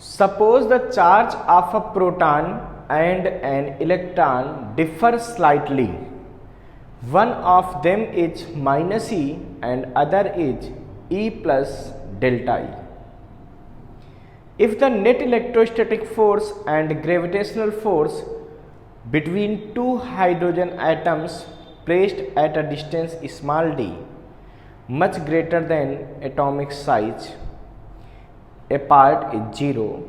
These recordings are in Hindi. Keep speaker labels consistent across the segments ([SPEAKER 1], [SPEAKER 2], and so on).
[SPEAKER 1] Suppose the charge of a proton and an electron differ slightly. One of them is minus E and other is E plus delta E. If the net electrostatic force and gravitational force between two hydrogen atoms placed at a distance small d much greater than atomic size apart is 0,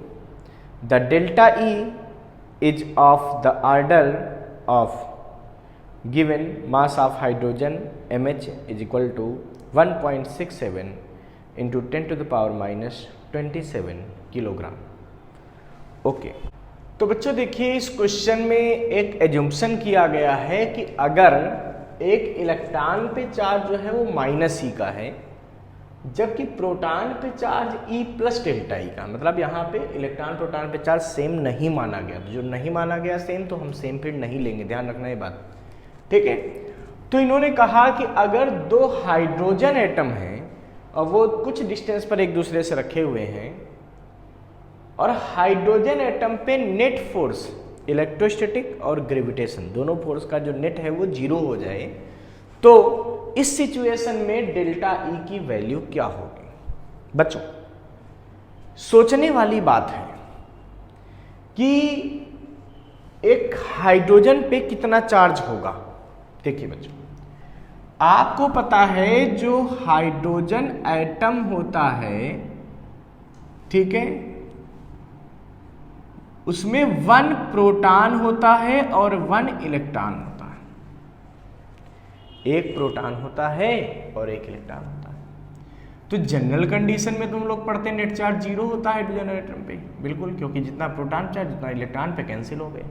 [SPEAKER 1] the delta E is of the order of given mass of hydrogen mh is equal to 1.67 into 10 to the power minus 27 kilogram. Okay, तो बच्चों देखिए इस क्वेश्चन में एक एज्यूम्पशन किया गया है कि अगर एक इलेक्ट्रॉन पे चार्ज जो है वो माइनस ई का है, जबकि प्रोटॉन पे चार्ज ई प्लस डेल्टा ई का, मतलब यहाँ पे इलेक्ट्रॉन प्रोटॉन पे चार्ज सेम नहीं माना गया। जो नहीं माना गया सेम, तो हम सेम फील्ड नहीं लेंगे, ध्यान रखना ये बात, ठीक है। तो इन्होंने कहा कि अगर दो हाइड्रोजन एटम हैं और वो कुछ डिस्टेंस पर एक दूसरे से रखे हुए हैं और हाइड्रोजन एटम पे नेट फोर्स इलेक्ट्रोस्टैटिक और ग्रेविटेशन दोनों फोर्स का जो नेट है वो 0 हो जाए, तो इस सिचुएशन में डेल्टा ई की वैल्यू क्या होगी। बच्चों सोचने वाली बात है कि एक हाइड्रोजन पे कितना चार्ज होगा। देखिए बच्चों, आपको पता है जो हाइड्रोजन एटम होता है, ठीक है, उसमें 1 प्रोटॉन होता है और 1 इलेक्ट्रॉन होता है। एक प्रोटॉन होता है और एक इलेक्ट्रॉन होता है। तो जनरल कंडीशन में तुम लोग पढ़ते हैं नेट चार्ज 0 होता है हाइड्रोजन एटम पे, बिल्कुल, क्योंकि जितना प्रोटॉन चार्ज उतना इलेक्ट्रॉन पे कैंसिल हो गए।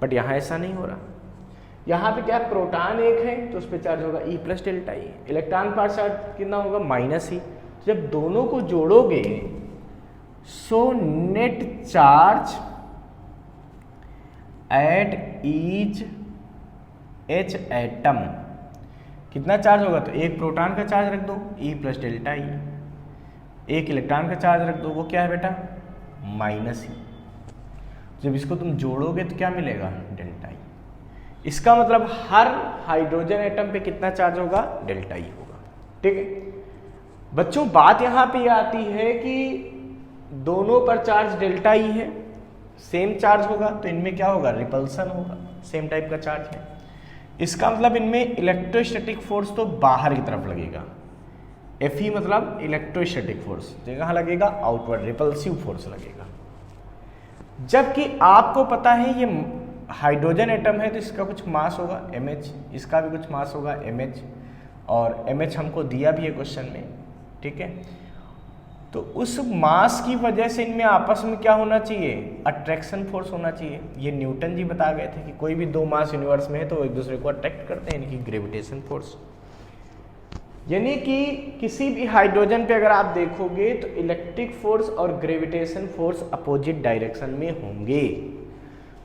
[SPEAKER 1] बट यहाँ ऐसा नहीं हो रहा। यहाँ पे क्या प्रोटॉन एक है तो उस पर चार्ज होगा e plus delta e, electron पर चार्ज कितना होगा माइनस ई। जब दोनों को जोड़ोगे so net charge at each H atom कितना चार्ज होगा, तो एक प्रोटॉन का चार्ज रख दो ई प्लस डेल्टा ई, एक इलेक्ट्रॉन का चार्ज रख दो, वो क्या है बेटा माइनस ई। जब इसको तुम जोड़ोगे तो क्या मिलेगा डेल्टा ई। इसका मतलब हर हाइड्रोजन एटम पे कितना चार्ज होगा डेल्टा ई होगा, ठीक है। बच्चों बात यहां पे आती है कि दोनों पर चार्ज डेल्टा ई है, सेम चार्ज होगा, तो इनमें क्या होगा रिपल्सन होगा, सेम टाइप का चार्ज है। इसका मतलब इनमें इलेक्ट्रोस्टैटिक फोर्स तो बाहर की तरफ लगेगा। Fe मतलब इलेक्ट्रोस्टैटिक फोर्स कहाँ लगेगा, आउटवर्ड, रिपल्सिव फोर्स लगेगा। जबकि आपको पता है ये हाइड्रोजन एटम है तो इसका कुछ मास होगा mh, इसका भी कुछ मास होगा mh, और mh हमको दिया भी है क्वेश्चन में, ठीक है। तो उस मास की वजह से इनमें आपस में क्या होना चाहिए, अट्रैक्शन फोर्स होना चाहिए। ये न्यूटन जी बता गए थे कि कोई भी दो मास यूनिवर्स में है तो एक दूसरे को अट्रैक्ट करते हैं, यानी कि ग्रेविटेशन फोर्स। यानी कि किसी भी हाइड्रोजन पे अगर आप देखोगे तो इलेक्ट्रिक फोर्स और ग्रेविटेशन फोर्स अपोजिट डायरेक्शन में होंगे।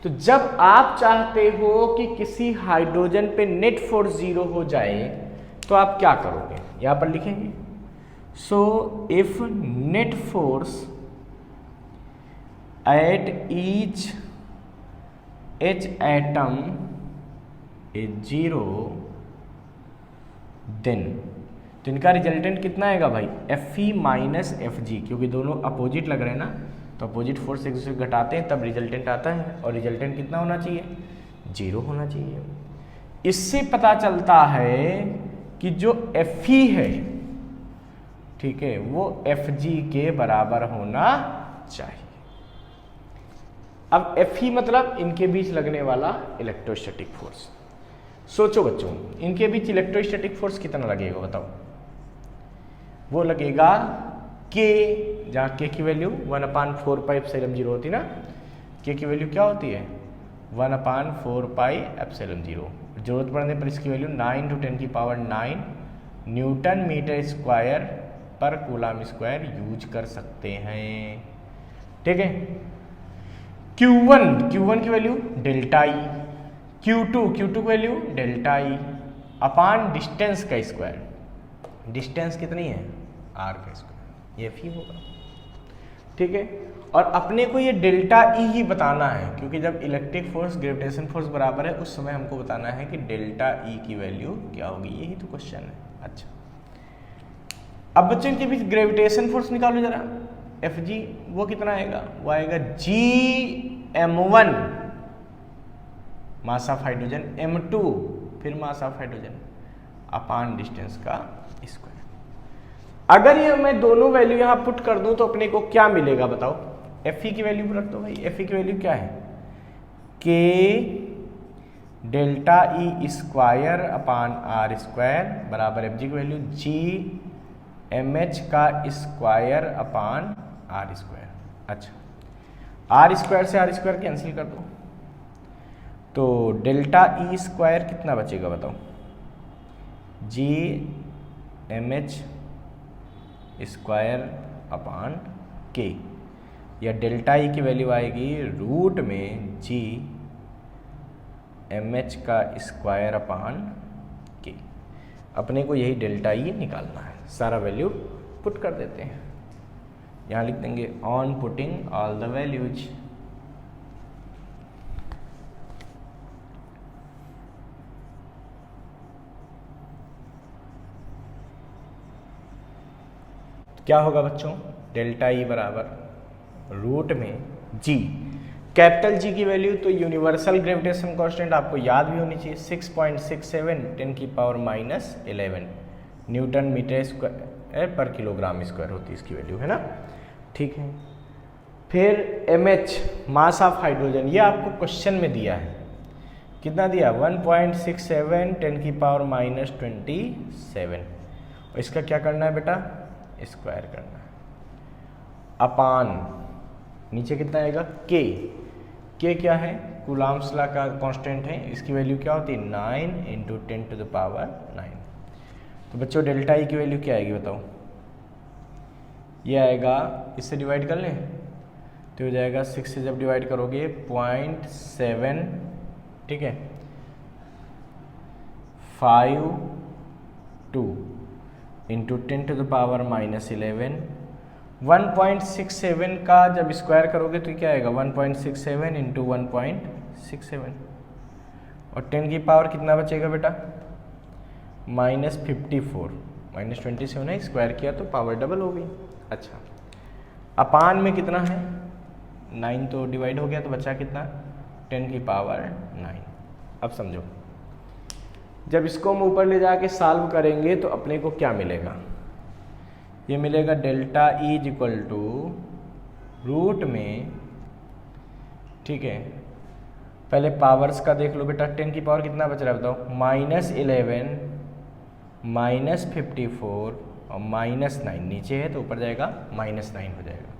[SPEAKER 1] तो जब आप चाहते हो कि किसी हाइड्रोजन पे नेट फोर्स 0 हो जाए तो आप क्या करोगे, यहां पर लिखेंगे so if net force at each H atom is 0 then, तो इनका रिजल्टेंट कितना आएगा भाई Fe माइनस Fg, क्योंकि दोनों अपोजिट लग रहे हैं ना, तो अपोजिट फोर्स एक दूसरे को घटाते हैं तब रिजल्टेंट आता है, और रिजल्टेंट कितना होना चाहिए 0 होना चाहिए। इससे पता चलता है कि जो Fe है, ठीक है, वो Fg के बराबर होना चाहिए। अब Fe मतलब इनके बीच लगने वाला इलेक्ट्रोस्टैटिक फोर्स। सोचो बच्चों, इनके बीच इलेक्ट्रोस्टैटिक फोर्स कितना लगेगा बताओ, वो लगेगा K, जहाँ K की वैल्यू 1/4 पाई एप्सिलॉन 0 होती ना, K की वैल्यू क्या होती है 1/4 पाई एप्सिलॉन 0। जरूरत पड़ने पर इसकी वैल्यू 9 × 10⁹ न्यूटन मीटर स्क्वायर पर कूलम स्क्वायर यूज कर सकते हैं, ठीक है। Q1 की वैल्यू डेल्टा ई, Q2 की वैल्यू डेल्टा ई अपान डिस्टेंस का स्क्वायर, डिस्टेंस कितनी है r का स्क्वायर, ये Fe होगा। ठीक है। और अपने को ये डेल्टा ई ही बताना है, क्योंकि जब इलेक्ट्रिक फोर्स ग्रेविटेशन फोर्स बराबर है उस समय हमको बताना है कि डेल्टा ई की वैल्यू क्या होगी, यही तो क्वेश्चन है। अच्छा, अब बच्चों इनके बीच ग्रेविटेशन फोर्स निकालो जरा, एफ जी, वो कितना आएगा, वो आएगा जी m1 mass of hydrogen, m2 फिर मास ऑफ हाइड्रोजन अपान डिस्टेंस का स्क्वायर। अगर ये मैं दोनों वैल्यू यहां पुट कर दूं तो अपने को क्या मिलेगा बताओ, एफ ई की वैल्यू रख दो भाई, एफ ई की वैल्यू क्या है, K delta E square upon R square बराबर एफ जी की वैल्यू जी एम एच का स्क्वायर अपान आर स्क्वायर। अच्छा, आर स्क्वायर से आर स्क्वायर कैंसिल कर दो, तो डेल्टा ई स्क्वायर कितना बचेगा बताओ, G M H square upon K, या डेल्टा ई की वैल्यू आएगी रूट में जी एम एच का स्क्वायर अपान के। अपने को यही डेल्टा ई निकालना है, सारा वैल्यू पुट कर देते हैं, यहाँ लिख देंगे on putting all the values. क्या होगा बच्चों, डेल्टा ई बराबर रूट में जी, कैपिटल जी की वैल्यू तो यूनिवर्सल ग्रेविटेशन कांस्टेंट आपको याद भी होनी चाहिए, 6.67 10⁻11 न्यूटन मीटर स्क्वायर पर किलोग्राम स्क्वायर होती है इसकी वैल्यू, है ना, ठीक है। फिर M H mass of hydrogen, ये आपको क्वेश्चन में दिया है, कितना दिया, 1.67 10⁻27, और इसका क्या करना है बेटा, स्क्वायर करना है, अपान नीचे कितना आएगा, के क्या है, कूलॉम्स लॉ का कांस्टेंट है, इसकी वैल्यू क्या होती है 9 × 10⁹। तो बच्चों डेल्टा ई की वैल्यू क्या आएगी बताओ, ये आएगा, इससे डिवाइड कर लें तो हो जाएगा 6 से जब डिवाइड करोगे 0.7, ठीक है, 52 इंटू 10⁻11। 1.67 का जब स्क्वायर करोगे तो क्या आएगा, 1.67 इंटू 1.67, और 10 की पावर कितना बचेगा बेटा, -54, -27 है, स्क्वायर किया तो पावर डबल हो गई। अच्छा, अपान में कितना है, 9 तो डिवाइड हो गया तो बचा कितना, 10 की पावर 9। अब समझो, जब इसको हम ऊपर ले जाके सॉल्व करेंगे तो अपने को क्या मिलेगा, ये मिलेगा delta E is equal to root में, ठीक है, पहले पावर्स का देख लो बेटा, 10 की पावर कितना बच रहा है बताओ, -11 -54 और -9, नीचे है तो ऊपर जाएगा -9 हो जाएगा,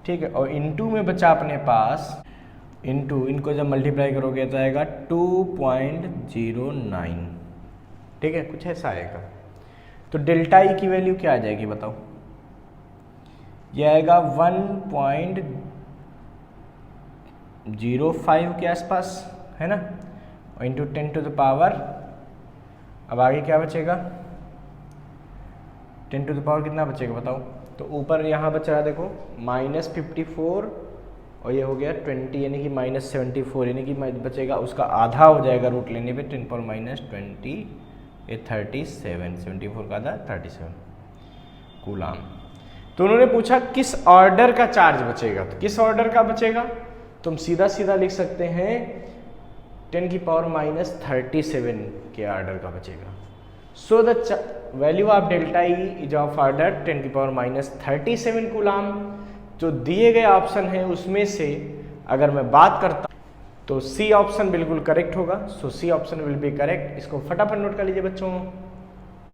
[SPEAKER 1] ठीक है। और इनटू में बचा अपने पास, इनटू इनको जब मल्टीप्लाई करोगे तो आएगा 2.09, ठीक है, कुछ ऐसा आएगा। तो डेल्टा ई की वैल्यू क्या आ जाएगी बताओ, ये आएगा 1.05 के आसपास, है ना, और इंटू 10⁻, अब आगे क्या बचेगा, 10⁻ कितना बचेगा बताओ, तो ऊपर यहाँ बच रहा देखो -54 और ये हो गया 20 यानी कि -74, यानी कि बचेगा उसका आधा हो जाएगा रूट लेने पे 10⁻20, ये 37, 74 का आधा 37 कूलाम। तो उन्होंने पूछा किस ऑर्डर का चार्ज बचेगा, तो किस ऑर्डर का बचेगा, तुम सीधा सीधा लिख सकते हैं 10⁻37 के ऑर्डर का बचेगा। So the value of delta E is of order 10⁻37 coulomb. जो दिए गए ऑप्शन है उसमें से अगर मैं बात करता तो सी ऑप्शन बिल्कुल करेक्ट होगा। So C option will be correct. इसको फटाफट नोट कर लीजिए बच्चों।